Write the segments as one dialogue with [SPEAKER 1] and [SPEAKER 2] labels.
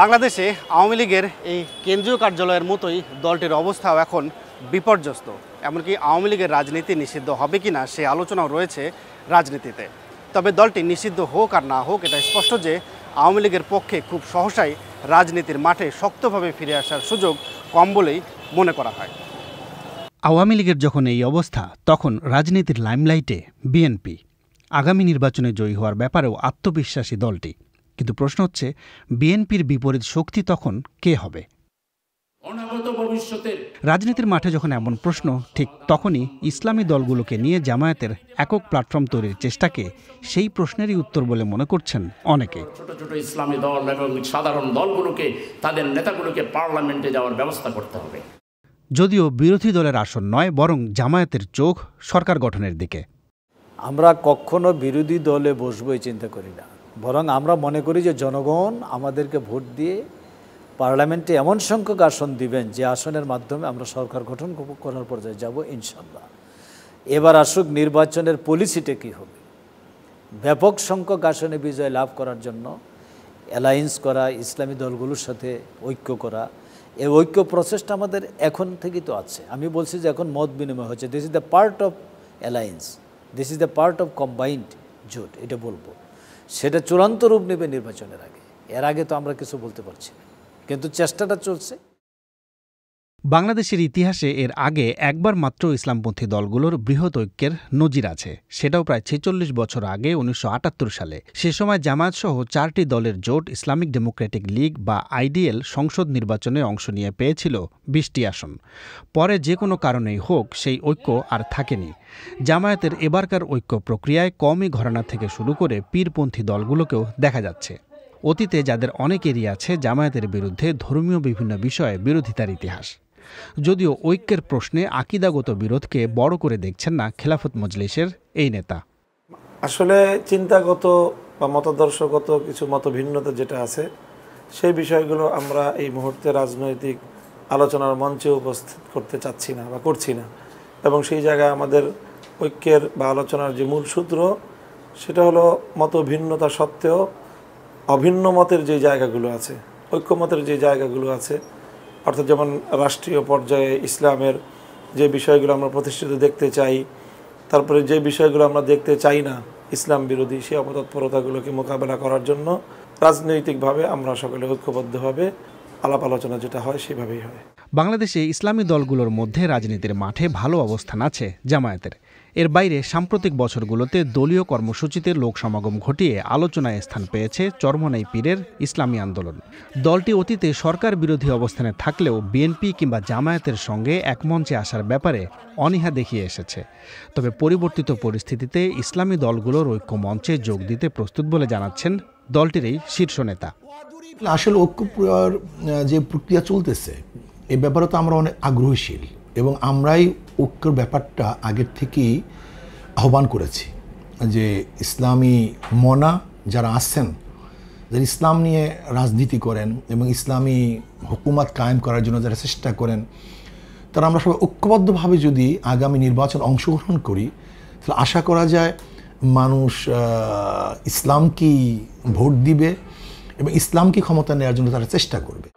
[SPEAKER 1] বাংলাদেশে আওয়ামী লীগের এই কেন্দ্রীয় কার্যালয়ের মতোই দলটির অবস্থাও এখন বিপর্যস্ত। এমনকি আওয়ামী লীগের রাজনীতি নিষিদ্ধ হবে কিনা সে আলোচনাও রয়েছে রাজনীতিতে। তবে দলটি নিষিদ্ধ হোক আর না হোক, এটা স্পষ্ট যে আওয়ামী লীগের পক্ষে খুব সহসাই রাজনীতির মাঠে শক্তভাবে ফিরে আসার সুযোগ কম বলেই মনে করা হয়।
[SPEAKER 2] আওয়ামী লীগের যখন এই অবস্থা, তখন রাজনীতির লাইমলাইটে বিএনপি। আগামী নির্বাচনে জয়ী হওয়ার ব্যাপারেও আত্মবিশ্বাসী দলটি। কিন্তু প্রশ্ন হচ্ছে, বিএনপির বিপরীত শক্তি তখন কে হবে? রাজনীতির মাঠে যখন এমন প্রশ্ন, ঠিক তখনই ইসলামী দলগুলোকে নিয়ে জামায়াতের একক প্ল্যাটফর্ম তৈরির চেষ্টাকে সেই প্রশ্নেরই উত্তর বলে মনে করছেন অনেকে।
[SPEAKER 3] ছোট ছোট ইসলামী দল এবং সাধারণ দলগুলোকে, তাদের নেতাগুলোকে পার্লামেন্টে যাওয়ার ব্যবস্থা করতে হবে।
[SPEAKER 2] যদিও বিরোধী দলের আসন নয়, বরং জামায়াতের চোখ সরকার গঠনের দিকে।
[SPEAKER 4] আমরা কখনো বিরোধী দলে বসবই চিন্তা করি না, বরং আমরা মনে করি যে জনগণ আমাদেরকে ভোট দিয়ে পার্লামেন্টে এমন সংখ্যক আসন দিবেন যে আসনের মাধ্যমে আমরা সরকার গঠন করার পর্যায়ে যাব ইনশাল্লাহ। এবার আসুক নির্বাচনের পলিসিটা কী হবে। ব্যাপক সংখ্যক আসনে বিজয় লাভ করার জন্য অ্যালায়েন্স করা, ইসলামী দলগুলোর সাথে ঐক্য করা, এই ঐক্য প্রসেসটা আমাদের এখন থেকেই তো আছে। আমি বলছি যে এখন মত বিনিময় হচ্ছে, this is the part of alliance, this is the part of combined জোট, এটা বলবো। সেটা চূড়ান্ত রূপ নেবে নির্বাচনের আগে। এর আগে তো আমরা কিছু বলতে পারছি না, কিন্তু চেষ্টাটা চলছে।
[SPEAKER 2] বাংলাদেশের ইতিহাসে এর আগে একবার মাত্র ইসলামপন্থী দলগুলোর বৃহৎ ঐক্যের নজির আছে, সেটাও প্রায় ৪৬ বছর আগে ১৯৭৮ সালে। সে সময় জামায়াতসহ ৪টি দলের জোট ইসলামিক ডেমোক্রেটিক লীগ বা আইডিএল সংসদ নির্বাচনে অংশ নিয়ে পেয়েছিল ২০টি আসন। পরে যে কোনো কারণেই হোক, সেই ঐক্য আর থাকেনি। জামায়াতের এবারকার ঐক্য প্রক্রিয়ায় কওমি ঘরানা থেকে শুরু করে পীরপন্থী দলগুলোকেও দেখা যাচ্ছে। অতীতে যাদের অনেকেরই আছে জামায়াতের বিরুদ্ধে ধর্মীয় বিভিন্ন বিষয়ে বিরোধিতার ইতিহাস। যদিও ঐক্যের প্রশ্নে আকীদাগত বিরোধকে বড় করে দেখছেন না খেলাফত মজলিসের এই নেতা।
[SPEAKER 5] আসলে চিন্তাগত বা মতাদর্শগত কিছু মতভিন্নতা যেটা আছে, সেই বিষয়গুলো আমরা এই মুহূর্তে রাজনৈতিক আলোচনার মঞ্চে উপস্থিত করতে চাচ্ছি না বা করছি না। এবং সেই জায়গায় আমাদের ঐক্যের বা আলোচনার যে মূল সূত্র, সেটা হলো মতভিন্নতা সত্ত্বেও অভিন্ন মতের যে জায়গাগুলো আছে, ঐক্যমতের যে জায়গাগুলো আছে, অর্থাৎ যেমন রাষ্ট্রীয় পর্যায়ে ইসলামের যে বিষয়গুলো আমরা প্রতিষ্ঠিত দেখতে চাই, তারপরে যে বিষয়গুলো আমরা দেখতে চাই না ইসলাম বিরোধী, সেই অপতৎপরতাগুলোকে মোকাবেলা করার জন্য রাজনৈতিকভাবে আমরা সকলে ঐক্যবদ্ধভাবে আলাপ আলোচনা যেটা হয় সেভাবেই হয়।
[SPEAKER 2] বাংলাদেশে ইসলামী দলগুলোর মধ্যে রাজনীতির মাঠে ভালো অবস্থান আছে জামায়াতের। এর বাইরে সাম্প্রতিক বছরগুলোতে দলীয় কর্মসূচিতে লোক সমাগম ঘটিয়ে আলোচনায় স্থান পেয়েছে চরমনাই পীরের ইসলামী আন্দোলন। দলটি অতীতে সরকার বিরোধী অবস্থানে থাকলেও বিএনপি কিংবা জামায়াতের সঙ্গে এক মঞ্চে আসার ব্যাপারে অনীহা দেখিয়ে এসেছে। তবে পরিবর্তিত পরিস্থিতিতে ইসলামী দলগুলোর ঐক্য মঞ্চে যোগ দিতে প্রস্তুত বলে জানাচ্ছেন দলটির এই শীর্ষ নেতা।
[SPEAKER 6] আসলে ঐক্য যে প্রক্রিয়া চলতেছে, এই ব্যাপারে তো আমরা অনেক আগ্রহীশীল এবং আমরাই ঐক্যের ব্যাপারটা আগের থেকেই আহ্বান করেছি যে ইসলামী মনা যারা আছেন, যারা ইসলাম নিয়ে রাজনীতি করেন এবং ইসলামী হুকুমত কায়েম করার জন্য যারা চেষ্টা করেন, তারা আমরা সবাই ঐক্যবদ্ধভাবে যদি আগামী নির্বাচন অংশগ্রহণ করি, তাহলে আশা করা যায় মানুষ ইসলামকেই ভোট দিবে এবং ইসলামকে ক্ষমতা নেওয়ার জন্য তারা চেষ্টা করবে।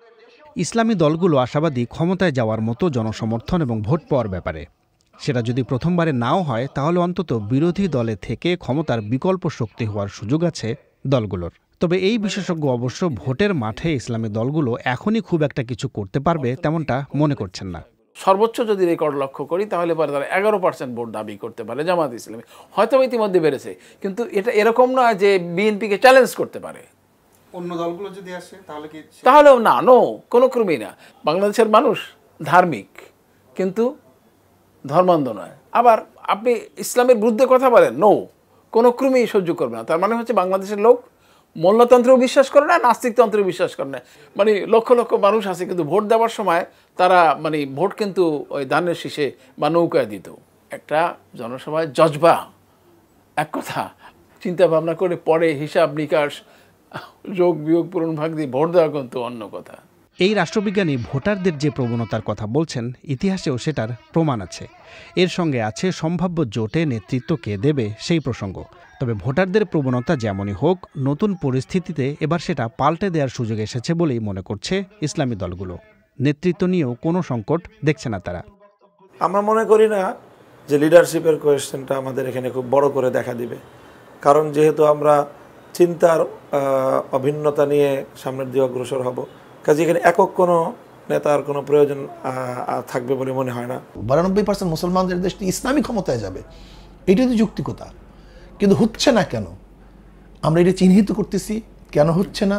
[SPEAKER 2] ইসলামী দলগুলো আশাবাদী ক্ষমতায় যাওয়ার মতো জনসমর্থন এবং ভোট পাওয়ার ব্যাপারে। সেটা যদি প্রথমবারে নাও হয়, তাহলে অন্তত বিরোধী দলে থেকে ক্ষমতার বিকল্প শক্তি হওয়ার সুযোগ আছে দলগুলোর। তবে এই বিশেষজ্ঞ অবশ্য ভোটের মাঠে ইসলামী দলগুলো এখনই খুব একটা কিছু করতে পারবে তেমনটা মনে করছেন না।
[SPEAKER 3] সর্বোচ্চ যদি রেকর্ড লক্ষ্য করি, তাহলে পরে তারা 11% ভোট দাবি করতে পারে জামাত ইসলামী। হয়তো ইতিমধ্যে বেড়েছে, কিন্তু এটা এরকম নয় যে বিএনপিকে চ্যালেঞ্জ করতে পারে।
[SPEAKER 1] অন্য দলগুলো যদি আসে
[SPEAKER 3] তাহলেও না, কোনো ক্রমেই না। বাংলাদেশের মানুষ ধার্মিক, কিন্তু ধর্মান্ধ নয়। আবার আপনি ইসলামের বিরুদ্ধে কথা বলেন, কোনো ক্রমেই সহ্য করবে না। তার মানে হচ্ছে বাংলাদেশের লোক মোল্লাতন্ত্রেও বিশ্বাস করে না, নাস্তিকতন্ত্রেও বিশ্বাস করে না। লক্ষ লক্ষ মানুষ আছে, কিন্তু ভোট দেওয়ার সময় তারা ভোট কিন্তু ওই ধানের শীষে বা নৌকায় দিত। একটা জনসভায় জজবা এক কথা, চিন্তা ভাবনা করে পরে হিসাব নিকাশ, যোগ বিয়োগ পূরণ ভাগ দিয়ে ভোট দেওয়া কিন্তু অন্য কথা।
[SPEAKER 2] এই রাষ্ট্রবিজ্ঞানী ভোটারদের যে প্রবণতার কথা বলছেন, ইতিহাসেও সেটার প্রমাণ আছে। এর সঙ্গে আছে সম্ভাব্য জোটে নেতৃত্ব কে দেবে সেই প্রসঙ্গ। তবে ভোটারদের প্রবণতা যেমনই হোক, নতুন পরিস্থিতিতে এবার সেটা পাল্টে দেওয়ার সুযোগ এসেছে বলেই মনে করছে ইসলামী দলগুলো। নেতৃত্ব নিয়েও কোনো সংকট দেখছে না তারা।
[SPEAKER 5] আমরা মনে করি না যে লিডারশিপের কোয়েশ্চেনটা আমাদের এখানে খুব বড় করে দেখা দিবে, কারণ যেহেতু আমরা চিন্তার অভিন্নতা নিয়ে সামনের দিকে অগ্রসর হব, কাজে এখানে একক কোনো নেতার কোনো প্রয়োজন থাকবে বলে মনে হয় না।
[SPEAKER 6] 92% মুসলমানদের দেশটি ইসলামী ক্ষমতায় যাবে, এটাই তো যৌক্তিকতা। কিন্তু হচ্ছে না কেন? আমরা এটা চিহ্নিত করতেছি, কেন হচ্ছে না?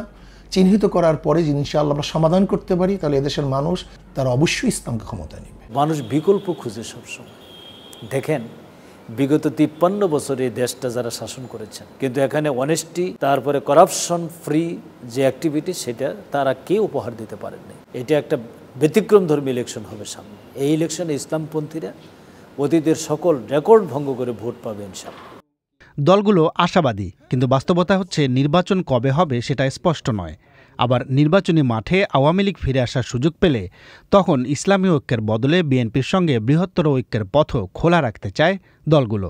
[SPEAKER 6] চিহ্নিত করার পরে ইনশাআল্লাহ আমরা সমাধান করতে পারি, তাহলে এদেশের মানুষ তারা অবশ্যই ইসলামকে ক্ষমতায় নেবে।
[SPEAKER 4] মানুষ বিকল্প খুঁজে সবসময়। দেখেন, বিগত 53 বছরে এই দেশটা যারা শাসন করেছেন, কিন্তু এখানে অনেস্টি, তারপরে করাপশন ফ্রি যে অ্যাক্টিভিটি, সেটা তারা কেউ উপহার দিতে পারেননি। এটা একটা ব্যতিক্রমধর্মী ইলেকশন হবে সামনে। এই ইলেকশনে ইসলামপন্থীরা অতীতের সকল রেকর্ড ভঙ্গ করে ভোট পাবে ইনশাআল্লাহ।
[SPEAKER 2] দলগুলো আশাবাদী, কিন্তু বাস্তবতা হচ্ছে নির্বাচন কবে হবে সেটা স্পষ্ট নয়। আবার নির্বাচনী মাঠে আওয়ামী লীগ ফিরে আসার সুযোগ পেলে তখন ইসলামী ঐক্যের বদলে বিএনপির সঙ্গে বৃহত্তর ঐক্যের পথও খোলা রাখতে চায় দলগুলো।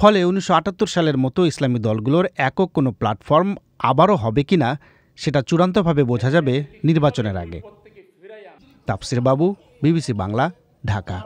[SPEAKER 2] ফলে 1978 সালের মতো ইসলামী দলগুলোর একক কোনো প্ল্যাটফর্ম আবারও হবে কিনা সেটা চূড়ান্তভাবে বোঝা যাবে নির্বাচনের আগে। তাফসির বাবু, বিবিসি বাংলা, ঢাকা।